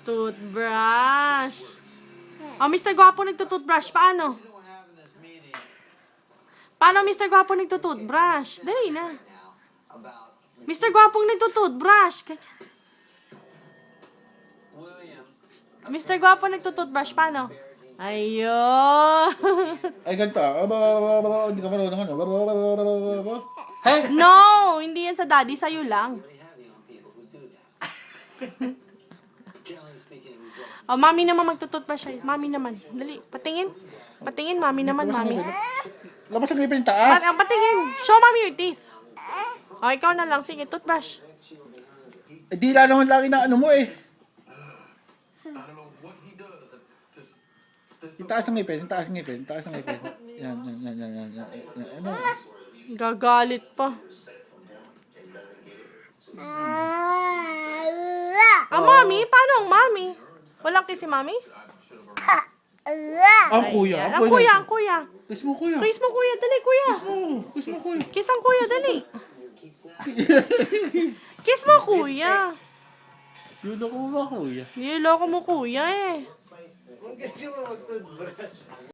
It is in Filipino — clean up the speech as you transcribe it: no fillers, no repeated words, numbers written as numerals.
Toothbrush. Oh, Mr. Gwapo nagtutoothbrush. Paano? Paano Mr. Gwapo nagtutoothbrush? Dali na. Mr. Gwapong nagtutoothbrush. Mr. Gwapo nagtutoothbrush. Paano? Ayun. Ay, ganito ah. Hindi ka marunong ano. Hey! No, hindi yan sa daddy. Sa'yo lang. Oh, mami naman magtutoothbrush siya. Mami naman. Dali, patingin. Patingin, mami naman, mami. Labas ang ngipin taas. Patingin. Show mami your teeth. Oh, ikaw na lang. Sige, toothbrush. Eh, dila naman lagi na ano mo eh. Itaas ang ngipin, itaas ang ngipin, itaas ang ngipin. Yan. Ano? Gagalit pa. Ah, mami? Paano ang mami? Walang kiss si mami? Ang kuya. Ang kuya, ang kuya. Kiss mo kuya. Kiss mo kuya, dali kuya. Kiss mo kuya. Kiss ang kuya, dali. Kiss mo kuya. Luloko mo ba kuya? Niloloko mo kuya eh.